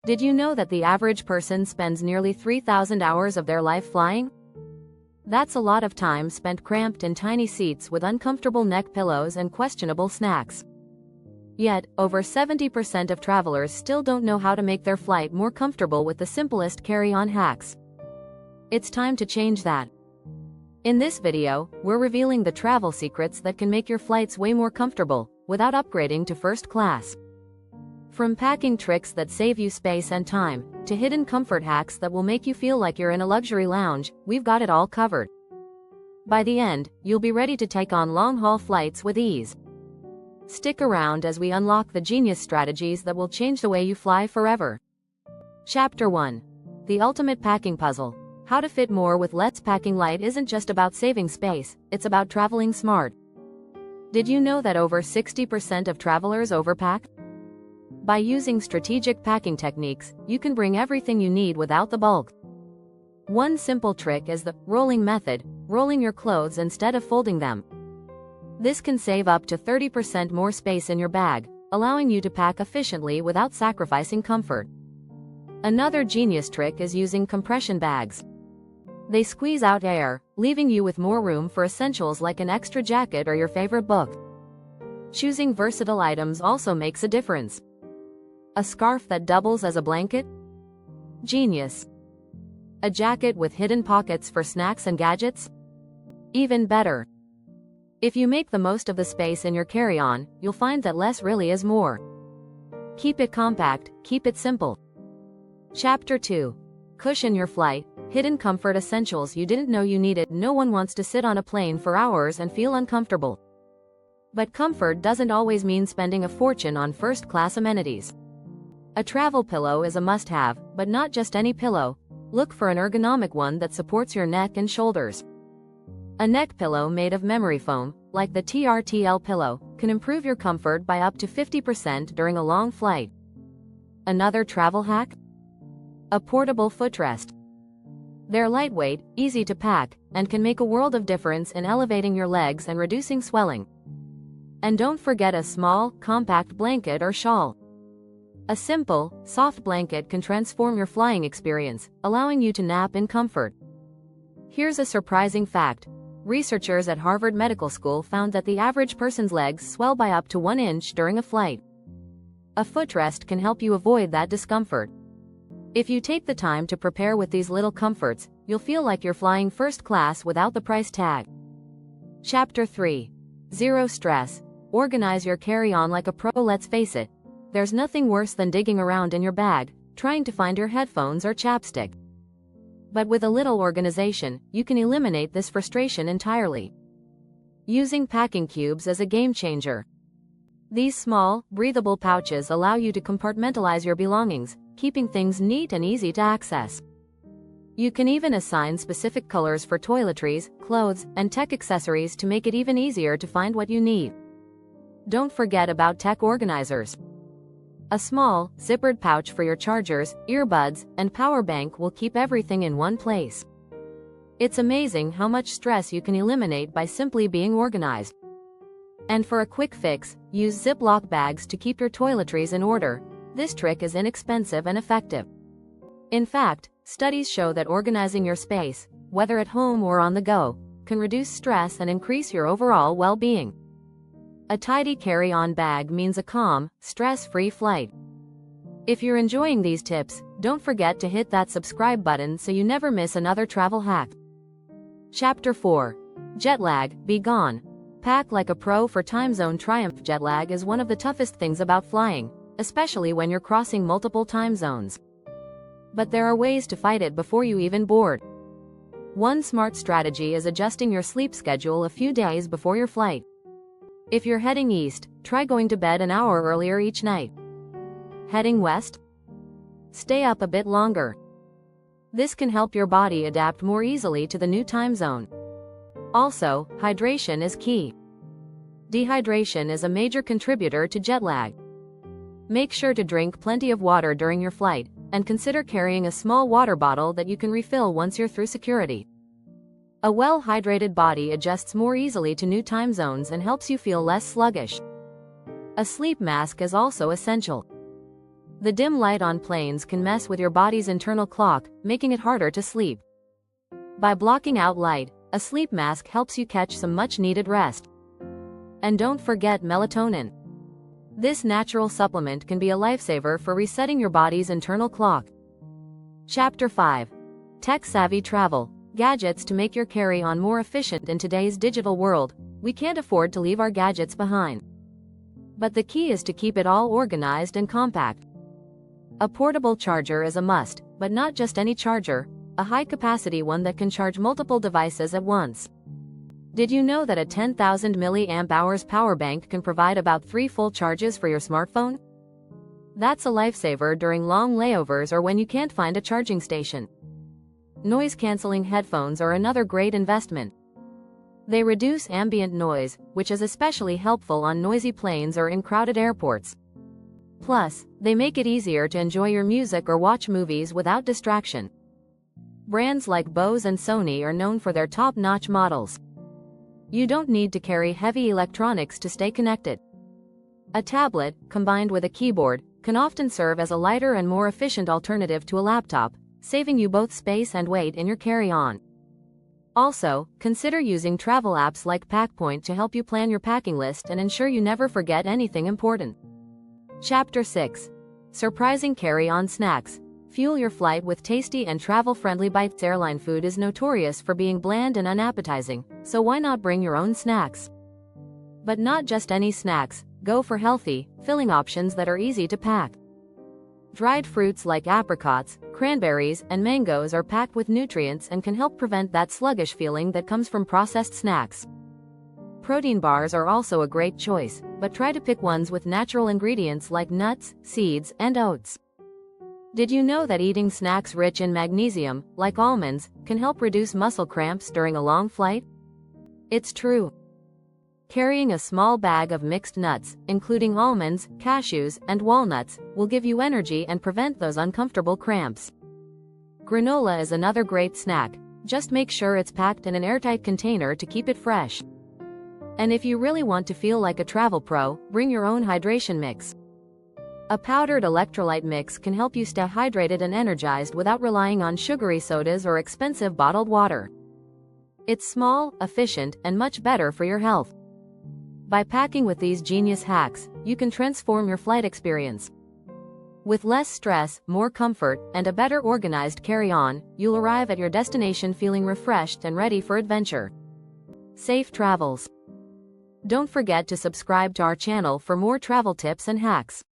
Did you know that the average person spends nearly 3,000 hours of their life flying? That's a lot of time spent cramped in tiny seats with uncomfortable neck pillows and questionable snacks. Yet, over 70% of travelers still don't know how to make their flight more comfortable with the simplest carry-on hacks. It's time to change that. In this video, we're revealing the travel secrets that can make your flights way more comfortable, without upgrading to first class. From packing tricks that save you space and time, to hidden comfort hacks that will make you feel like you're in a luxury lounge, we've got it all covered. By the end, you'll be ready to take on long-haul flights with ease. Stick around as we unlock the genius strategies that will change the way you fly forever. Chapter 1. The Ultimate Packing Puzzle. How to fit more with less. Packing light isn't just about saving space, it's about traveling smart. Did you know that over 60% of travelers overpack? By using strategic packing techniques, you can bring everything you need without the bulk. One simple trick is the rolling method, rolling your clothes instead of folding them. This can save up to 30% more space in your bag, allowing you to pack efficiently without sacrificing comfort. Another genius trick is using compression bags. They squeeze out air, leaving you with more room for essentials like an extra jacket or your favorite book. Choosing versatile items also makes a difference. A scarf that doubles as a blanket? Genius. A jacket with hidden pockets for snacks and gadgets? Even better. If you make the most of the space in your carry-on, you'll find that less really is more. Keep it compact, keep it simple. Chapter 2. Cushion your flight. Hidden comfort essentials you didn't know you needed. No one wants to sit on a plane for hours and feel uncomfortable. But comfort doesn't always mean spending a fortune on first-class amenities. A travel pillow is a must-have, but not just any pillow. Look for an ergonomic one that supports your neck and shoulders. A neck pillow made of memory foam, like the TRTL pillow, can improve your comfort by up to 50% during a long flight. Another travel hack? A portable footrest. They're lightweight, easy to pack, and can make a world of difference in elevating your legs and reducing swelling. And don't forget a small, compact blanket or shawl. A simple, soft blanket can transform your flying experience, allowing you to nap in comfort. Here's a surprising fact. Researchers at Harvard Medical School found that the average person's legs swell by up to 1 inch during a flight. A footrest can help you avoid that discomfort. If you take the time to prepare with these little comforts, you'll feel like you're flying first class without the price tag. Chapter 3. Zero stress. Organize your carry-on like a pro. Let's face it, there's nothing worse than digging around in your bag, trying to find your headphones or chapstick. But with a little organization, you can eliminate this frustration entirely. Using packing cubes is a game changer. These small, breathable pouches allow you to compartmentalize your belongings, keeping things neat and easy to access. You can even assign specific colors for toiletries, clothes, and tech accessories to make it even easier to find what you need. Don't forget about tech organizers. A small, zippered pouch for your chargers, earbuds, and power bank will keep everything in one place. It's amazing how much stress you can eliminate by simply being organized. And for a quick fix, use Ziploc bags to keep your toiletries in order. This trick is inexpensive and effective. In fact, studies show that organizing your space, whether at home or on the go, can reduce stress and increase your overall well-being. A tidy carry-on bag means a calm, stress-free flight. If you're enjoying these tips, don't forget to hit that subscribe button so you never miss another travel hack. Chapter 4. Jet lag, be gone. Pack like a pro for time zone triumph. Jet lag is one of the toughest things about flying, especially when you're crossing multiple time zones. But there are ways to fight it before you even board. One smart strategy is adjusting your sleep schedule a few days before your flight. If you're heading east, try going to bed an hour earlier each night. Heading west? Stay up a bit longer. This can help your body adapt more easily to the new time zone. Also, hydration is key. Dehydration is a major contributor to jet lag. Make sure to drink plenty of water during your flight, and consider carrying a small water bottle that you can refill once you're through security. A well-hydrated body adjusts more easily to new time zones and helps you feel less sluggish. A sleep mask is also essential. The dim light on planes can mess with your body's internal clock, making it harder to sleep. By blocking out light, a sleep mask helps you catch some much-needed rest. And don't forget melatonin. This natural supplement can be a lifesaver for resetting your body's internal clock. Chapter 5. Tech-savvy travel. Gadgets to make your carry-on more efficient in today's digital world. We can't afford to leave our gadgets behind. But the key is to keep it all organized and compact. A portable charger is a must, but not just any charger, a high-capacity one that can charge multiple devices at once. Did you know that a 10,000 mAh power bank can provide about 3 full charges for your smartphone? That's a lifesaver during long layovers or when you can't find a charging station. Noise-canceling headphones are another great investment. They reduce ambient noise, which is especially helpful on noisy planes or in crowded airports. Plus, they make it easier to enjoy your music or watch movies without distraction. Brands like Bose and Sony are known for their top-notch models. You don't need to carry heavy electronics to stay connected. A tablet, combined with a keyboard, can often serve as a lighter and more efficient alternative to a laptop, saving you both space and weight in your carry-on. Also, consider using travel apps like PackPoint to help you plan your packing list and ensure you never forget anything important. Chapter 6. Surprising carry-on snacks. Fuel your flight with tasty and travel-friendly bites. Airline food is notorious for being bland and unappetizing, so why not bring your own snacks? But not just any snacks, go for healthy, filling options that are easy to pack. Dried fruits like apricots, cranberries, and mangoes are packed with nutrients and can help prevent that sluggish feeling that comes from processed snacks. Protein bars are also a great choice, but try to pick ones with natural ingredients like nuts, seeds, and oats. Did you know that eating snacks rich in magnesium, like almonds, can help reduce muscle cramps during a long flight? It's true. Carrying a small bag of mixed nuts, including almonds, cashews, and walnuts, will give you energy and prevent those uncomfortable cramps. Granola is another great snack. Just make sure it's packed in an airtight container to keep it fresh. And if you really want to feel like a travel pro, bring your own hydration mix. A powdered electrolyte mix can help you stay hydrated and energized without relying on sugary sodas or expensive bottled water. It's small, efficient, and much better for your health. By packing with these genius hacks, you can transform your flight experience. With less stress, more comfort, and a better organized carry-on, you'll arrive at your destination feeling refreshed and ready for adventure. Safe travels. Don't forget to subscribe to our channel for more travel tips and hacks.